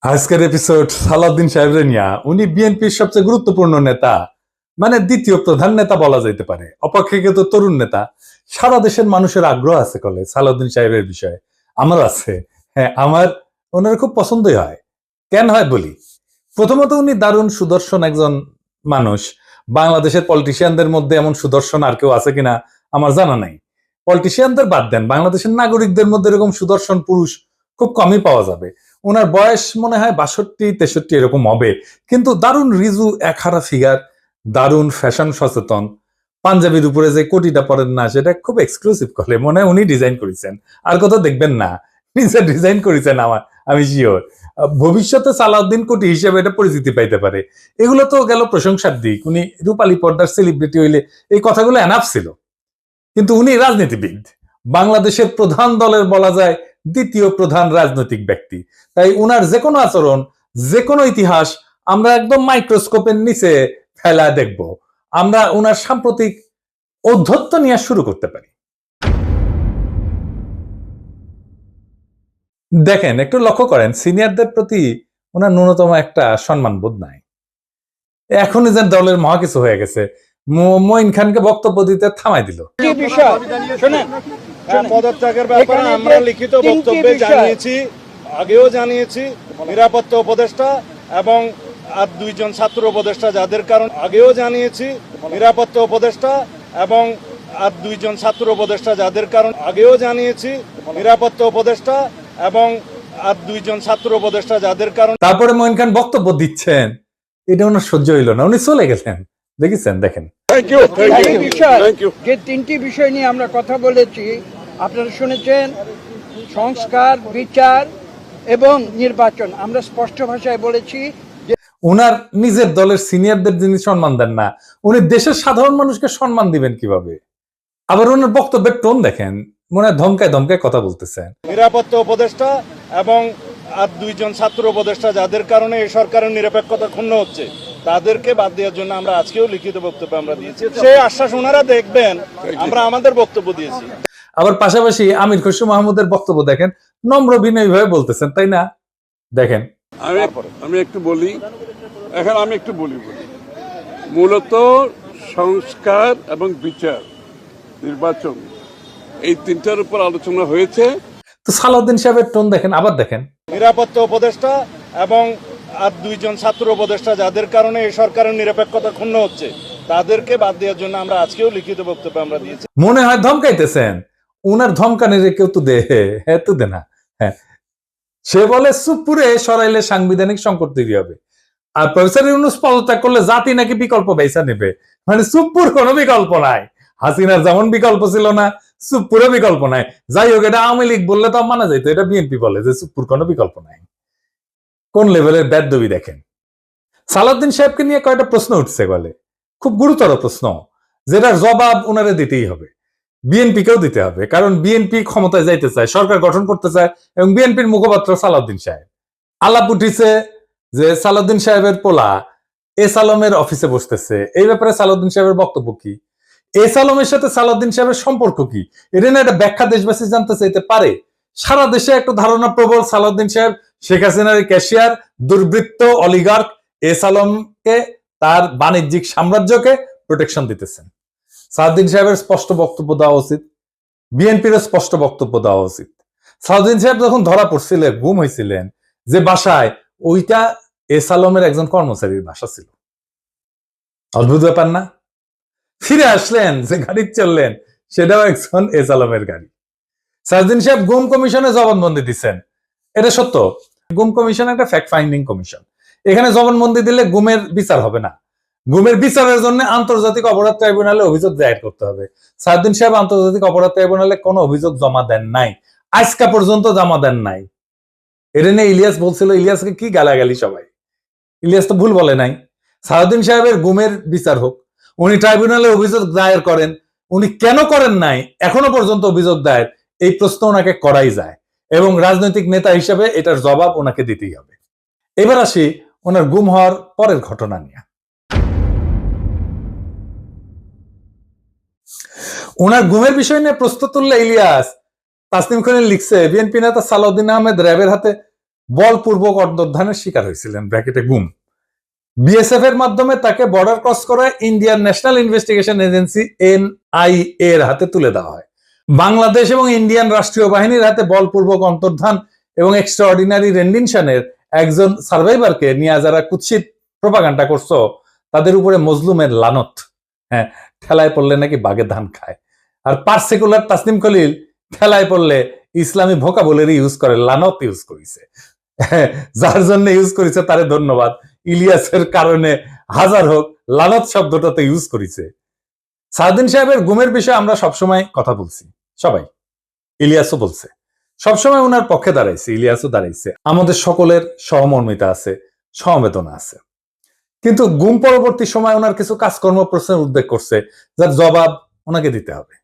আজকের এপিসোড সালাউদ্দিন সাহেবের নিয়া। উনি বিএনপির সবচেয়ে গুরুত্বপূর্ণ নেতা, মানে দ্বিতীয় প্রধান নেতা বলা যাইতে পারে, অপেক্ষাকৃত তরুণ নেতা। সারা দেশের মানুষের আগ্রহ আছে কলে সালাউদ্দিন সাহেবের বিষয়ে। আমার আছে, হ্যাঁ, আমার ওনার খুব পছন্দই হয়। কেন হয় বলি। প্রথমত, উনি দারুণ সুদর্শন একজন মানুষ। বাংলাদেশের পলিটিশিয়ানদের মধ্যে এমন সুদর্শন আর কেউ আছে কিনা আমার জানা নাই। পলিটিশিয়ানদের বাদ দেন, বাংলাদেশের নাগরিকদের মধ্যে এরকম সুদর্শন পুরুষ খুব কমই পাওয়া যাবে। ওনার বয়স মনে হয় 62-63 এরকম হবে, কিন্তু দারুণ রিজু একহারা ফিগার, দারুণ ফ্যাশন সচেতন। পাঞ্জাবির উপরে যে কোটিটা পরেন না, সেটা খুব এক্সক্লুসিভ করে, মনে হয় উনি ডিজাইন করেছেন, আর কোথাও দেখবেন না, নিজে ডিজাইন করেছেন। আমি শিওর ভবিষ্যতে সালাউদ্দিন কোটি হিসেবে এটা পরিচিতি পাইতে পারে। এগুলো তো গেল প্রশংসার দিক। উনি রূপালী পর্দার সেলিব্রিটি হইলে এই কথাগুলো এনাফ ছিল, কিন্তু উনি রাজনীতিবিদ, বাংলাদেশের প্রধান দলের বলা যায় দ্বিতীয় প্রধান রাজনৈতিক ব্যক্তি। তাই উনার যে কোনো আচরণ, যে কোনো ইতিহাস আমরা একদম মাইক্রোস্কোপের নিচে ফেলা দেখব। আমরা উনার সাম্প্রতিক ঔদ্ধত্য নিয়ে শুরু করতে পারি। দেখেন, একটু লক্ষ্য করেন, সিনিয়রদের প্রতি ওনার ন্যূনতম একটা সম্মান বোধ নাই। এখনই যে দলের মহা কিছু হয়ে গেছে, মঈন খানকে বক্তব্য দিতে থামাই দিল। পদত্যাগের ব্যাপারে আমরা লিখিত বক্তব্যে জানিয়েছি, আগেও জানিয়েছি। নিরাপত্তা উপদেষ্টা এবং আর দুইজন ছাত্র উপদেষ্টা যাদের কারণ আগেও জানিয়েছি। নিরাপত্তা উপদেষ্টা এবং আর দুইজন ছাত্র উপদেষ্টা যাদের কারণ আগেও জানিয়েছি। নিরাপত্তা উপদেষ্টা এবং আর দুইজন ছাত্র উপদেষ্টা যাদের কারণ। তারপরে মঈন খান বক্তব্য দিচ্ছেন, এটা ওনার সহ্য হইল না, উনি চলে গেলেন। দেখেছেন, দেখেন। যে তিনটি বিষয় নিয়ে আমরা কথা বলেছি আপনারা শুনেছেন, সংস্কার, বিচার এবং নির্বাচন। আমরা স্পষ্ট ভাষায় বলেছি যে উনার নিজের দলের সিনিয়রদের যিনি সম্মান দেন না, উনি দেশের সাধারণ মানুষকে সম্মান দিবেন কিভাবে? আবার ওনার বক্তব্যের টোন দেখেন, মনে হয় ধমকায় ধমকায় কথা বলতেছেন। নিরাপত্তা উপদেষ্টা এবং আর দুইজন ছাত্র উপদেষ্টা যাদের কারণে এই সরকারের নিরপেক্ষতা ক্ষুণ্ণ হচ্ছে, তাদেরকে বাদ দেওয়ার জন্য আমরা আজকেও লিখিত বক্তব্য আমরা দিয়েছি। সেই আশ্বাস ওনারা দেখবেন, আমরা আমাদের বক্তব্য দিয়েছি। আবার পাশাপাশি আমির খসরু মাহমুদের বক্তব্য দেখেন, নম্র বিনয়ী ভাবে বলতেছেন, তাই না? দেখেন, আমি একটু বলি, মূলত সংস্কার এবং বিচার, নির্বাচন, এই তিনটার উপর আলোচনা হয়েছে। তো সালাউদ্দিন সাহেবের টোন দেখেন, আবার দেখেন। নিরাপত্তা উপদেষ্টা এবং আর দুইজন ছাত্র উপদেষ্টা যাদের কারণে এই সরকারের নিরপেক্ষতা ক্ষুণ্ণ হচ্ছে, তাদেরকে বাদ দেওয়ার জন্য আমরা আজকেও লিখিত বক্তব্য আমরা দিয়েছি। মনে হয় ধমকাইতেছেন। উনার ধমকানিরে কেউ তো দে, হ্যাঁ তো দে না। হ্যাঁ, সে বলে চুপপুরে সরাইলে সাংবিধানিক সংকট তৈরি হবে, আর প্রফেসর ইউনূস পদত্যাগ করলে জাতি নাকি বিকল্প বেছে নেবে। মানে চুপপুর কোনো বিকল্প নাই। হাসিনার যেমন বিকল্প ছিল না, চুপপুরও বিকল্প নাই। যাই হোক, এটা আওয়ামী লীগ বললে তো মানা যাইতো, এটা বিএনপি বলে যে চুপপুর কোনো বিকল্প নাই। কোন লেভেলের বেদবি দেখেন। সালাউদ্দিন সাহেবকে নিয়ে কয়েকটা প্রশ্ন উঠছে বলে, খুব গুরুতর প্রশ্ন, যেটার জবাব উনারে দিতেই হবে, বিএনপিকেও দিতে হবে। কারণ বিএনপি ক্ষমতায় যাইতে চায়, সরকার গঠন করতে চায়, এবং বিএনপির মুখপাত্র সালাউদ্দিন সাহেব। আলাপ উঠিছে যে সালাউদ্দিন সাহেবের পোলা এস আলমের অফিসে বসতেছে। এই ব্যাপারে সালাউদ্দিন সাহেবের বক্তব্য কি? এস আলমের সাথে সালাউদ্দিন সাহেবের সম্পর্ক কি? এটা না একটা ব্যাখ্যা দেশবাসী জানতে চাইতে পারে। সারা দেশে একটা ধারণা প্রবল, সালাউদ্দিন সাহেব শেখ হাসিনার ক্যাশিয়ার, দুর্বৃত্ত অলিগার্ক এস আলমকে, তার বাণিজ্যিক সাম্রাজ্যকে প্রোটেকশন দিতেছেন। সালাউদ্দিন সাহেবের স্পষ্ট বক্তব্য দেওয়া উচিত, বিএনপির স্পষ্ট বক্তব্য দেওয়া উচিত। সালাউদ্দিন সাহেব যখন ধরা পড়ছিলেন, গুম হয়েছিলেন যে বাসায়, ওইটা এস আলমের একজন কর্মচারীর বাসা ছিল। অদ্ভুত ব্যাপার না? ফিরে আসলেন, যে গাড়ি চললেন, সেটাও একজন এস আলমের গাড়ি। সালাউদ্দিন সাহেব গুম কমিশনে জবানবন্দি দিচ্ছেন, এটা সত্য। গুম কমিশন একটা ফ্যাক্ট ফাইন্ডিং কমিশন। এখানে জবানবন্দি দিলে গুমের বিচার হবে না। গুমের বিচারের জন্য আন্তর্জাতিক অপরাধ ট্রাইব্যুনালে অভিযোগ দায়ের করতে হবে। সালাউদ্দিন সাহেব আন্তর্জাতিক অপরাধ ট্রাইব্যুনালে কোনো অভিযোগ জমা দেন নাই, আজকা পর্যন্ত জমা দেন নাই। এটা নিয়ে ইলিয়াস বলছিল, ইলিয়াসকে কি গালাগালি সবাই। ইলিয়াস তো ভুল বলে নাই। সালাউদ্দিন সাহেবের গুমের বিচার হোক, উনি ট্রাইব্যুনালে অভিযোগ দায়ের করেন। উনি কেন করেন নাই এখনো পর্যন্ত অভিযোগ দায়ের, এই প্রশ্ন ওনাকে করাই যায়, এবং রাজনৈতিক নেতা হিসেবে এটার জবাব ওনাকে দিতেই হবে। এবার আসি ওনার গুম হওয়ার পরের ঘটনা নিয়ে। ওনার গুমের বিষয় নিয়ে প্রশ্ন তুললে ইলিয়াস, তাসনিম খান লিখছে, বিএনপি নেতা সালাউদ্দিন আহমেদ র্যাবের হাতে বলপূর্বক অন্তর্ধানের শিকার হয়েছিলেন, ব্র্যাকেটে গুম। বিএসএফ এর মাধ্যমে তাকে বর্ডার ক্রস করে Indian national investigation agency NIA এর হাতে তুলে দেওয়া হয়। বাংলাদেশ এবং ইন্ডিয়ান রাষ্ট্রীয় বাহিনীর হাতে বলপূর্বক অন্তর্ধান এবং এক্সট্রাঅর্ডিনারি রেন্ডিশনের একজন সার্ভাইভারকে নিয়ে যারা কুৎসিত প্রপাগান্ডা করছো, তাদের উপরে মজলুমের লানত। হ্যাঁ, ঠেলায় পড়লে নাকি বাঘে ধান খায়। আর পার্সিকুলার তাসনিম খলিল ঠেলায় পড়লে ইসলামী ভোকাবুলারি ইউজ করে, লানত ইউজ করেছে। যার জন্য ইউজ করেছে তারে ধন্যবাদ। ইলিয়াসের কারণে হাজার হোক, লানত শব্দটাতে ইউজ করেছে। সাউদ্দিন সাহেবের গুমের বিষয়ে আমরা সবসময় কথা বলছি, সবাই, ইলিয়াসও বলছে, সবসময় ওনার পক্ষে দাঁড়াইছে, ইলিয়াসও দাঁড়াইছে। আমাদের সকলের সহমর্মিতা আছে, সমবেদনা আছে। কিন্তু গুম পরবর্তী সময় ওনার কিছু কাজকর্ম প্রশ্নের উদ্বেগ করছে, যার জবাব ওনাকে দিতে হবে,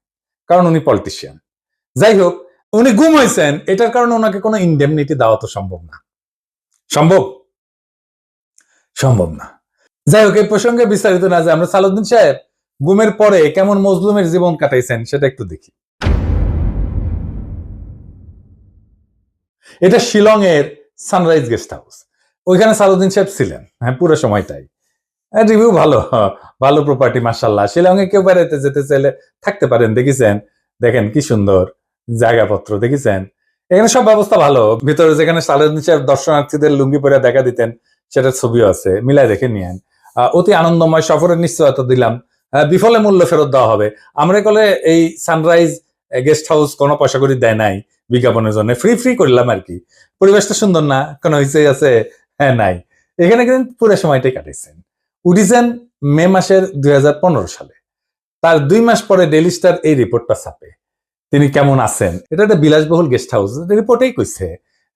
কারণ উনি পলিটিশিয়ান। যাই হোক, উনি গুম হয়েছেন, এটার কারণে ওনাকে কোনো ইনডেমনিটি দেওয়া তো সম্ভব না। সম্ভব না। যাই হোক, এই প্রসঙ্গে বিস্তারিত না যে আমরা সালাউদ্দিন সাহেব গুমের পরে কেমন মজলুমের জীবন কাটাইছেন সেটা একটু দেখি। এটা শিলং এর সানরাইজ গেস্ট হাউস। ওইখানে সালাউদ্দিন সাহেব ছিলেন, হ্যাঁ, পুরো সময়টাই। রিভিউ ভালো, ভালো প্রপার্টি, মাশাআল্লাহ। শিলং এ কেউ বেড়াইতে যেতে চাইলে থাকতে পারেন, দেখেছেন? দেখেন কি সুন্দর জায়গাপত্র, দেখেছেন? এখানে সব ব্যবস্থা ভালো। ভিতরে যেখানে সালাউদ্দিন সাহেব দর্শনার্থীদের লুঙ্গি পরে দেখা দিতেন, সেটার ছবিও আছে, মিলাই দেখে নিয়েন। অতি আনন্দময় সফরের নিশ্চয়তা দিলাম, বিফলে মূল্য ফেরত দেওয়া হবে। আমরা কলে এই সানরাইজ গেস্ট হাউস কোনো পয়সা করে দেয় নাই বিজ্ঞাপনের জন্য, ফ্রি করলাম আর কি। পরিবেশটা সুন্দর না, কোনো হইচই আছে? হ্যাঁ, নাই। এখানে কিন্তু পুরো সময়টাই কাটাইছেন। উঠিছেন মে মাসের 2015 সালে। তার 2 মাস পরে ডেইলি স্টার এই রিপোর্টটা ছাপে, তিনি কেমন আছেন। এটা একটা বিলাসবহুল গেস্ট হাউস, রিপোর্টেই কইছে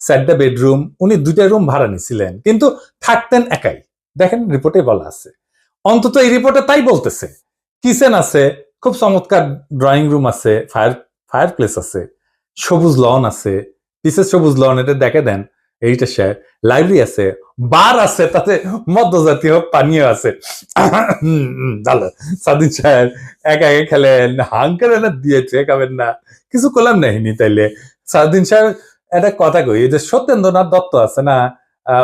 4টা বেডরুম, উনি 2টা রুম ভাড়া নিছিলেন, কিন্তু থাকতেন একাই। দেখেন রিপোর্টে বলা আছে, অন্তত এই রিপোর্টে তাই বলতেছে। কিচেন আছে, খুব চমৎকার ড্রয়িং রুম আছে, ফায়ার প্লেস আছে, সবুজ লন আছে, পিসের সবুজ লন, এটা দেখে দেন। এইটা স্যার লাইব্রেরি আছে, বার আছে, তাতে মধ্যজাতীয় পানীয় আছে। সাদিন সাহেব একা একা খেলেন, হাঙ্কার এনে দিয়েছে, খাবেন না, কিছু করলাম নাহিনি। তাইলে সাদিন সাহেব একটা কথা কই, যে সত্যেন্দ্রনাথ দত্ত আছে না,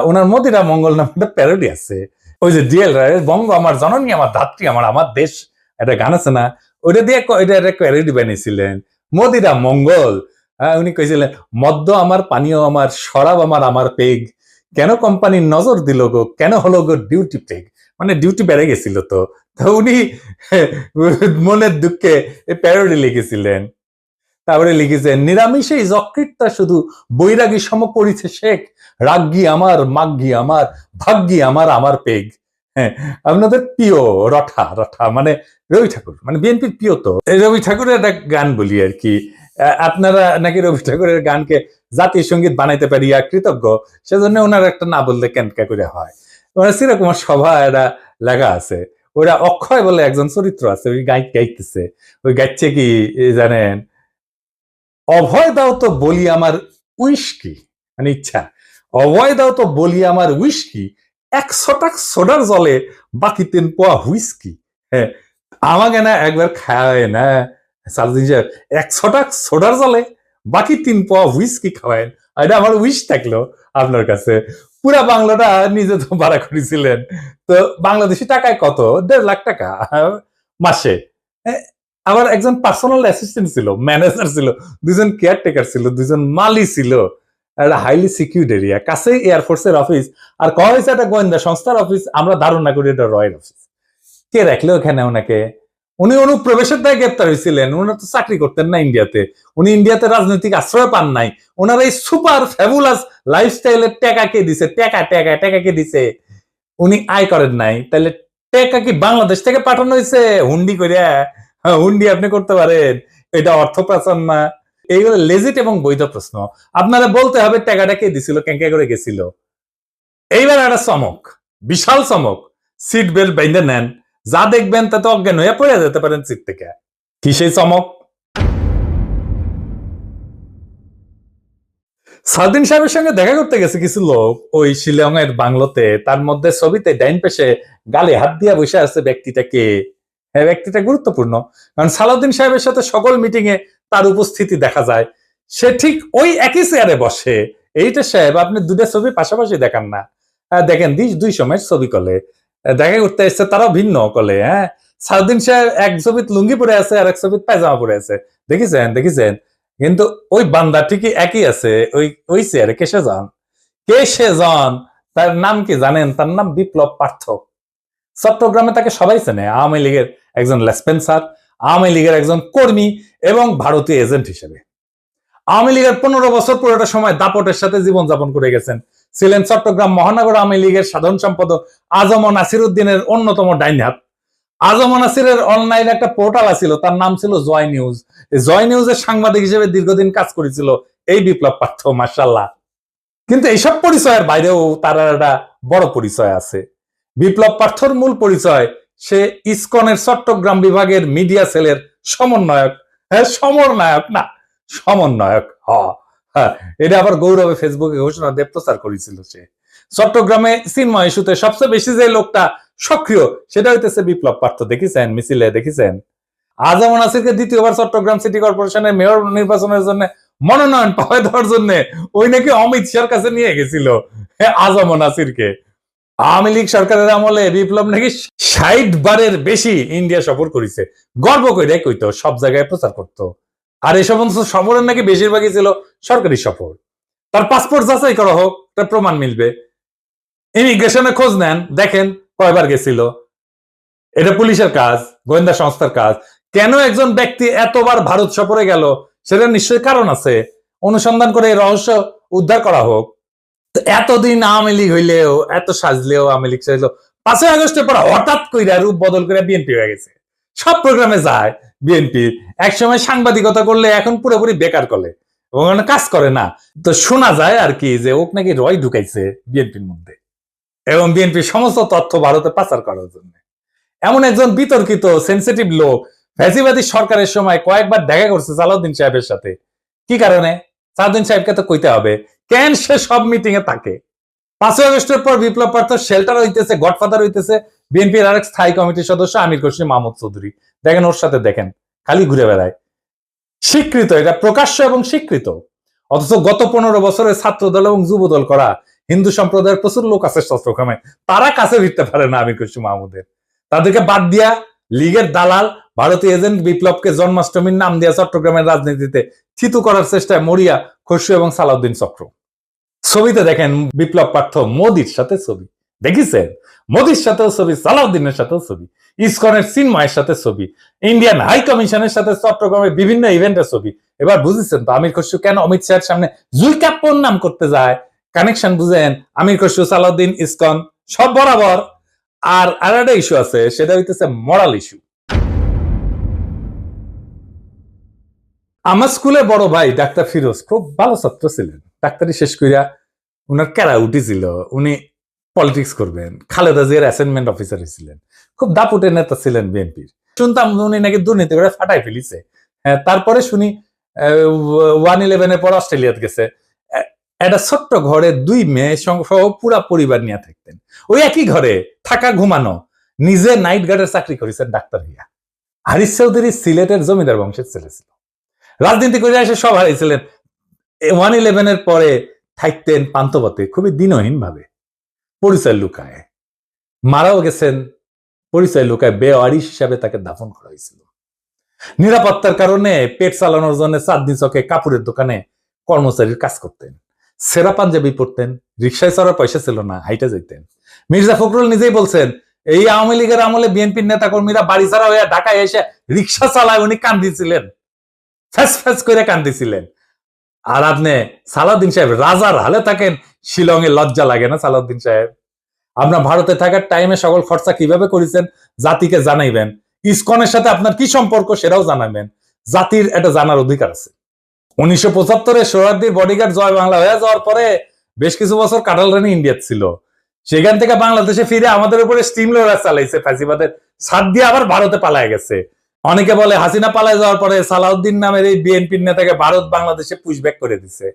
ওনার মদিরা মঙ্গল নামে একটা প্যারোডি আছে। ওই যে ডিএল রায়ের বঙ্গ আমার জননী, আমার ধাত্রী, আমার দেশ, একটা গান আছে না, ওইটা দিয়ে এটা একটা প্যারোডি বানিয়েছিলেন, মদিরা মঙ্গল। উনি কইছিলেন, মদ্য আমার, পানীয় আমার, শরাব আমার পেগ, কেন কোম্পানির নজর দিল গো, কেন হলো গো ডিউটি পেগ। মানে ডিউটি বেড়ে গেছিল তো উনি মনের দুঃখে প্যারোডি লিখেছিলেন। তারপরে লিখেছেন, নিরামিষে যকৃতটা শুধু বৈরাগী সম করিছে শেখ, রাগ্গি আমার, মাগ্গি আমার, ভাগ্যি আমার পেগ। হ্যাঁ, আপনাদের প্রিয় রঠা মানে রবি ঠাকুর, মানে বিএনপির প্রিয় তো রবি ঠাকুরের একটা গান বলি আর কি। আপনারা নাকি রবি ঠাকুরের গানকে জাতীয় সঙ্গীত বানাইতে পারিয়া কৃতজ্ঞ, সেজন্য ওনার একটা না বললে কেনকা করে হয়। ওনার চিরকুমার সভা একটা লেখা আছে, ওরা অক্ষয় বলে একজন চরিত্র আছে, ওই গাইতেছে, ওই গাইছে কি জানেন, অভয় দাও তো বলি আমার উইস্কি, মানে ইচ্ছা, অভয় দাও তো বলি আমার উইস্কি, 100 টাকা সোডার জলে বাকি 3 পোয়া হুইস্কি। হ্যাঁ, আমাকে না একবার খাওয়ায় না সালাউদ্দিন সাহেব, 100 টাকা সোডার জলে বাকি 3 পোয়া হুইস্কি খাওয়ায়। এটা আমার উইশ থাকলো আপনার কাছে। পুরা বাংলাটা নিজে তো ভাড়া করেছিলেন, তো বাংলাদেশি টাকায় কত? 1.5 লাখ টাকা মাসে। আবার একজন পার্সোনাল অ্যাসিস্ট্যান্ট ছিল, ম্যানেজার ছিল, 2জন কেয়ারটেকার ছিল, 2জন মালি ছিল। একটা হাইলি সিকিউরিড এরিয়া, কাছেই এয়ারফোর্সের অফিস, আর কয়া হয়েছে একটা গোয়েন্দা সংস্থার অফিস। আমরা ধারণা করি এটা রয়ের অফিস। কে রাখলো ওখানে ওনাকে? উনি অনুপ্রবেশের দায় গ্রেপ্তার হয়েছিলেন। উনি তো চাকরি করতেন না ইন্ডিয়াতে, উনি ইন্ডিয়াতে রাজনৈতিক আশ্রয় পান নাই। ওনার এই সুপার ফ্যাবুলাস লাইফস্টাইলের টাকা কে দিছে? টাকা কে দিছে? উনি আয় করেন নাই, তাহলে টাকা কি বাংলাদেশ থেকে পাঠানো হয়েছে হুন্ডি করিয়া? হুন্ডি আপনি করতে পারেন, এটা অর্থ পাচার না? এইগুলো লেজিট এবং বৈধ প্রশ্ন। আপনারা বলতে হবে টাকাটা কে দিছিল, কেঙ্কা করে গেছিল। এইবার একটা চমক, বিশাল চমক, সিট বেল্ট বাইন্ধে নেন, যা দেখবেন তাতে অজ্ঞান হয়ে পড়ে যেতে পারেন সিট থেকে। কি সেই চমক? সাউদ্দিন সাহেবের সঙ্গে দেখা করতে গেছে কিছু লোক ওই শিলং এর বাংলোতে। তার মধ্যে ছবিতে ডাইন পেশে গালে হাত দিয়া বসে আছে ব্যক্তিটাকে। হ্যাঁ, ব্যক্তিটা গুরুত্বপূর্ণ, কারণ সালাউদ্দিন সাহেবের সাথে সকল মিটিং এ তার উপস্থিতি দেখা যায়। সে ঠিক ওই একই চেয়ারে বসে, এইটা সাহেব আপনি দুটা ছবি পাশাপাশি দেখান না। দেখেন দুই সময়ের ছবি কলে দেখা করতে এসছে, তারাও ভিন্ন কলে। হ্যাঁ, সাউদ্দিন সাহেব এক ছবিত লুঙ্গি পরে আছে আর এক ছবিত পায়জামা পরে আছে, দেখেছেন। কিন্তু ওই বান্দা ঠিকই একই আছে ওই চেয়ারে। কে সে জন, তার নাম কি জানেন? তার নাম বিপ্লব পার্থ। চট্টগ্রামে তাকে সবাই চেনে, আওয়ামী লীগের একজন লেসপেন্সার, আওয়ামী লীগের একজন কর্মী এবং ভারতীয় এজেন্ট হিসেবে। আওয়ামী লীগের 15 বছর পুরোটা সময় দাপটের সাথে জীবনযাপন করে গেছেন। ছিলেন চট্টগ্রাম মহানগর আওয়ামী লীগের সাধারণ সম্পাদক আজম নাসির উদ্দিনের অন্যতম ডাইন হাত। আজম নাসিরের অনলাইন একটা পোর্টাল ছিল, তার নাম ছিল জয় নিউজ। জয় নিউজের সাংবাদিক হিসেবে দীর্ঘদিন কাজ করেছিল এই বিপ্লব পার্থ, মাশাআল্লাহ। কিন্তু এইসব পরিচয়ের বাইরেও তার একটা বড় পরিচয় আছে। বিপ্লব পার্থর মূল পরিচয়, সে ইসকনের চট্টগ্রাম বিভাগের মিডিয়া সেলের সমন্বয়ক। হ্যাঁ, সমন্বয়ক না, সমন্বয়ক। হ্যাঁ, এটা আবার গৌরবে ফেসবুকে ঘোষণা দিয়ে প্রচার করেছিল সে। চট্টগ্রামে চিন্ময় ইস্যুতে সবচেয়ে বেশি যে লোকটা সক্রিয়, সেটা হইতেছে বিপ্লব পার্থ। দেখেছেন মিছিলে, দেখেছেন। আজম নাসিরকে দ্বিতীয়বার চট্টগ্রাম সিটি কর্পোরেশনের মেয়র নির্বাচনের জন্য মনোনয়ন পাওয়া দেওয়ার জন্য ওই নাকি অমিত শাহর কাছে নিয়ে গেছিল আজম নাসিরকে। আওয়ামী লীগ সরকারের আমলে বিপ্লব নাকি 60 বারের বেশি ইন্ডিয়া সফর করেছে। গর্ব করে কইতো, সব জায়গায় প্রচার করতো। আর এই সমস্ত সফরের নাকি বেশিরভাগই ছিল সরকারি সফর। তার পাসপোর্ট যাচাই করা হোক, তার প্রমাণ মিলবে। ইমিগ্রেশনে খোঁজ নেন, দেখেন কয়বার গেছিল। এটা পুলিশের কাজ, গোয়েন্দা সংস্থার কাজ। কেন একজন ব্যক্তি এতবার ভারত সফরে গেল, সেটা নিশ্চয়ই কারণ আছে। অনুসন্ধান করে এই রহস্য উদ্ধার করা হোক। এতদিন আওয়ামী লীগ হইলেও, এত সাজলেও আওয়ামী লীগ সাজলেও 5ই আগস্টের পর হঠাৎ কইরা রূপ বদল করে বিএনপি হয়ে গেছে। সব প্রোগ্রামে যায় বিএনপি। একসময় সাংবাদিকতা করলে এখন পুরোপুরি বেকার করে এবং কাজ করে না। তো শোনা যায় আর কি যে ওক নাকি রয় ঢুকাইছে বিএনপির মধ্যে এবং বিএনপির সমস্ত তথ্য ভারতে পাচার করার জন্য। এমন একজন বিতর্কিত সেন্সিটিভ লোক ফ্যাসিবাদী সরকারের সময় কয়েকবার দেখা করছে সালাউদ্দিন সাহেবের সাথে। কি কারণে? সালাউদ্দিন সাহেবকে তো কইতে হবে কেন সে সব মিটিং এ থাকে। 5ই আগস্টের পর বিপ্লব পার্থ শেল্টার হইতেছে, গডফাদার হইতেছে বিএনপির আরেক স্থায়ী কমিটির সদস্য আমির খসরু মাহমুদ চৌধুরী। দেখেন ওর সাথে, দেখেন খালি ঘুরে বেড়ায়। স্বীকৃত, এটা প্রকাশ্য এবং স্বীকৃত। অথচ গত 15 বছরে ছাত্র দল এবং যুব দল করা হিন্দু সম্প্রদায়ের প্রচুর লোক আছে চট্টগ্রামে, তারা কাছে ভিড়তে পারে না আমির খসরু মাহমুদের। তাদেরকে বাদ দিয়া লীগের দালাল ভারতীয় এজেন্ট বিপ্লবকে জন্মাষ্টমীর নাম দিয়া চট্টগ্রামের রাজনীতিতে থিতু করার চেষ্টায় মরিয়া খসরু এবং সালাউদ্দিন চক্র। ছবিতে দেখেন বিপ্লব পার্থ মোদির সাথে ছবি, দেখেছেন? মোদির সাথেও ছবি, সালাউদ্দিনের সাথেও ছবি, ইসকনের চিন্ময়ের সাথে ছবি, ইন্ডিয়ান হাই কমিশনের সাথে চট্টগ্রামের বিভিন্ন ইভেন্টের ছবি। এবার বুঝেছেন তো আমির খসরু কেন অমিত শাহের সামনে জুলকাপ্পর নাম করতে যায়? কানেকশন বুঝেন? আমির খসরু, সালাউদ্দিন, ইসকন সব বরাবর। আর একটা ইস্যু আছে, সেটা হইতেছে মরাল ইস্যু। আমার স্কুলে বড় ভাই ডাক্তার ফিরোজ খুব ভালো ছাত্র ছিলেন। ডাক্তারি শেষ কইরা উনার ক্যারা উঠেছিল, উনি পলিটিক্স করবেন। খালেদা জিয়ার অ্যাসাইনমেন্ট অফিসার ছিলেন, খুব দাপুটের নেতা ছিলেন বিএনপির। শুনতাম উনি নাকি দুর্নীতি করে ফাটাই ফেলিছে। তারপরে শুনি 1/11 পর অস্ট্রেলিয়াতে গেছে। একটা ছোট্ট ঘরে 2 মেয়ে সহ পুরা পরিবার নিয়ে থাকতেন। ওই একই ঘরে থাকা, ঘুমানো। নিজে নাইট গার্ডের চাকরি করেছেন ডাক্তার হইয়া। হারিস চৌধুরী সিলেটের জমিদার বংশের ছেলে ছিল। রাজনীতি করে এসে সব হারিয়েছিলেন। 1/11 পরে থাকতেন পান্তপথে, খুবই দিনহীন ভাবে, পরিচয় লুকায়। মারাও গেছেন পরিচয় লুকায়। বেওয়ারিশ হিসাবে তাকে দাফন করা হয়েছিল। নিরাপত্তার কারণে পেট চালানোর জন্য চাঁদনি চকে কাপড়ের দোকানে কর্মচারীর কাজ করতেন। সেরা পাঞ্জাবি পরতেন, রিক্সায় চড়ার পয়সা ছিল না, হাইটে যেতেন। মির্জা ফখরুল নিজেই বলছেন, এই আওয়ামী লীগের আমলে বিএনপির নেতা কর্মীরা বাড়ি ছাড়া হয়ে ঢাকায় এসে রিক্সা চালায়, উনি কান্দিছিলেন, ফ্যাস ফ্যাস করে কান্দিছিলেন। আর আপনি সালাউদ্দিন সাহেব রাজার হালে থাকেন, শিলংয়ে লজ্জা লাগে না সালাউদ্দিন সাহেব? আপনার ভারতে থাকার টাইমে সকল খরচা কিভাবে করেছেন জাতিকে জানাইবেন। ইসকনের সাথে আপনার কি সম্পর্ক সেটাও জানাবেন। জাতির এটা জানার অধিকার আছে। 1975-এ সোহরাওয়ার্দীর বডিগার্ড জয় বাংলা হয়ে যাওয়ার পরে বেশ কিছু বছর কাটাল রানী ইন্ডিয়া ছিল। সেখান থেকে বাংলাদেশে ফিরে আমাদের উপরে স্টিম লোডার চালাইছে ফ্যাসিবাদের সাথ দিয়ে, আবার ভারতে পালায় গেছে। অনেকে বলে হাসিনা পালায় যাওয়ার পরে সালাউদ্দিন নামের এই বিএনপির নেতাকে ভারত বাংলাদেশে পুশব্যাক করে দিছে।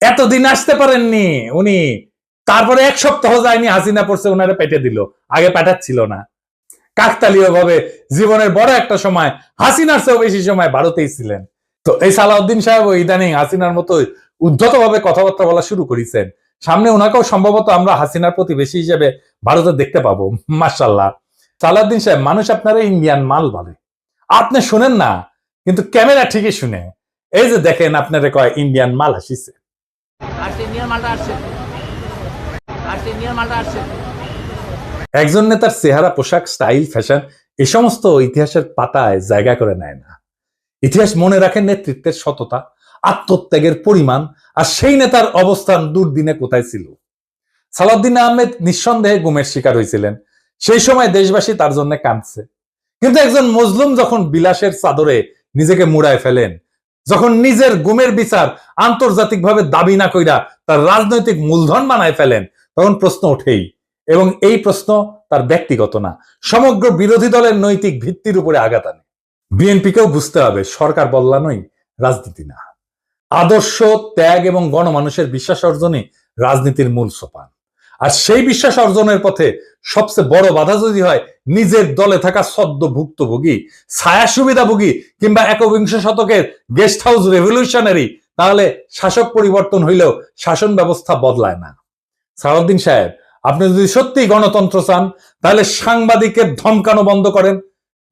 এতদিন আসতে পারেননি উনি, তারপরে 1 সপ্তাহ যায়নি হাসিনা পড়ছে, ওনারে পেটে দিল। আগে পাঠাচ্ছিল না। কাকতালীয় ভাবে জীবনের বড় একটা সময় হাসিনার চেয়েও বেশি সময় ভারতেই ছিলেন। তো এই সালাউদ্দিন সাহেব ইদানিং হাসিনার মতো উদ্ধতভাবে কথাবার্তা বলা শুরু করেছেন। সামনে ওনাকেও সম্ভবত আমরা হাসিনার প্রতিবেশী হিসেবে ভারতে দেখতে পাবো, মাশাআল্লাহ। সালাউদ্দিন সাহেব, মানুষ আপনারা ইন্ডিয়ান মাল বলে, আপনি শুনেন না, কিন্তু ক্যামেরা ঠিকই শুনে। এই যে দেখেন, আপনারা কয় ইন্ডিয়ান মাল আসিছে। একজন নেতার চেহারা, পোশাক, স্টাইল, ফ্যাশন এ সমস্ত ইতিহাসের পাতায় জায়গা করে নেয় না। ইতিহাস মনে রাখে নেতৃত্বের সততা, আত্মত্যাগের পরিমাণ, আর সেই নেতার অবস্থান দুর্দিনে কোথায় ছিল। সালাউদ্দিন আহমেদ নিঃসন্দেহে গুমের শিকার হয়েছিলেন। সেই সময় দেশবাসী তার জন্য কাঁদছে। কিন্তু একজন মজলুম যখন বিলাসের চাদরে নিজেকে মুড়ায় ফেলেন, যখন নিজের গুমের বিচার আন্তর্জাতিকভাবে দাবি না কইরা তার রাজনৈতিক মূলধন বানায় ফেলেন, তখন প্রশ্ন ওঠেই। এবং এই প্রশ্ন তার ব্যক্তিগত না, সমগ্র বিরোধী দলের নৈতিক ভিত্তির উপরে আঘাত আনে। বিএনপিকেও বুঝতে হবে, সরকার বদলানোই রাজনীতি না। আদর্শ, ত্যাগ এবং গণমানুষের বিশ্বাস অর্জনই রাজনীতির মূল সোপান। আর সেই বিশ্বাস অর্জনের পথে সবচেয়ে বড় বাধা যদি হয় নিজের দলে থাকা সদ্য ভুক্তভোগী, ছায়া সুবিধাভোগী কিংবা একবিংশ শতকের গেস্ট হাউস রেভলিউশনারি, তাহলে শাসক পরিবর্তন হইলেও শাসন ব্যবস্থা বদলায় না। সালাউদ্দিন সাহেব, আপনি যদি সত্যি গণতন্ত্র চান, তাহলে সাংবাদিকের ধমকানো বন্ধ করেন,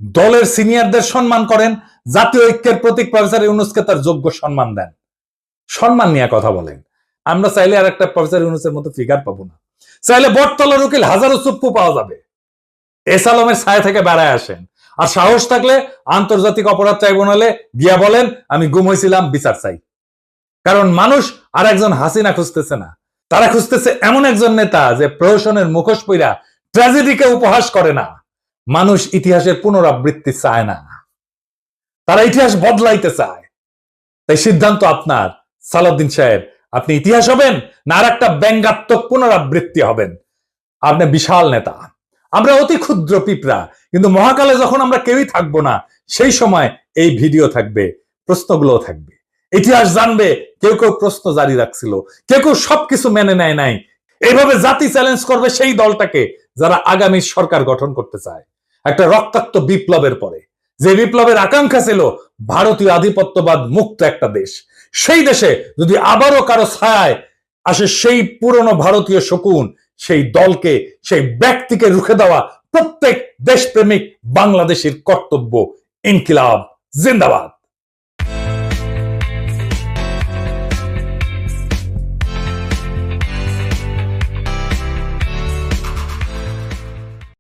দলের সিনিয়রদের সম্মান করেন, জাতীয় ঐক্যের প্রতীক প্রফেসর ইউনূসকে তার যোগ্য সম্মান দেন, সম্মান নিয়ে কথা বলেন। আমরা চাইলে আর একটা প্রফেসর ইউনূসের মতো ফিগার পাবো না। চাইলে বটতলার উকিল হাজারো চুপ্পু পাওয়া যাবে। এস আলমের ছায়া থেকে বেড়ায় আসেন। আর সাহস থাকলে আন্তর্জাতিক অপরাধ ট্রাইব্যুনালে গিয়া বলেন, আমি গুম হয়েছিলাম, বিচার চাই। কারণ মানুষ আর একজন হাসিনা খুঁজতেছে না, তারা খুঁজতেছে এমন একজন নেতা যে প্রহসনের মুখোশ পইরা ট্র্যাজেডিকে উপহাস করে না। মানুষ ইতিহাসের পুনরাবৃত্তি চায় না, তারা ইতিহাস বদলাইতে চায়। তাই সিদ্ধান্ত আপনার সালাউদ্দিন সাহেব, আপনি ইতিহাস হবেন না আর একটা ব্যঙ্গাত্মক পুনরাবৃত্তি হবেন। আপনি বিশাল নেতা, আমরা অতি ক্ষুদ্র পিঁপড়া, কিন্তু মহাকালে যখন আমরা কেউই থাকবো না, সেই সময় এই ভিডিও থাকবে, প্রশ্নগুলো থাকবে, ইতিহাস জানবে। কেউ কেউ প্রশ্ন জারি রাখছিল, কেউ কেউ সবকিছু মেনে নেয় নাই। এইভাবে জাতি চ্যালেঞ্জ করবে সেই দলটাকে যারা আগামী সরকার গঠন করতে চায় একটা রক্তাক্ত বিপ্লবের পরে, যে বিপ্লবের আকাঙ্ক্ষা ছিল ভারতীয় আধিপত্যবাদ মুক্ত একটা দেশ। সেই দেশে যদি আবারও কারো ছায়ায় আসে সেই পুরনো ভারতীয় শকুন, সেই দলকে, সেই ব্যক্তিকে রুখে দেওয়া প্রত্যেক দেশপ্রেমিক বাংলাদেশের কর্তব্য। ইনকিলাব জিন্দাবাদ।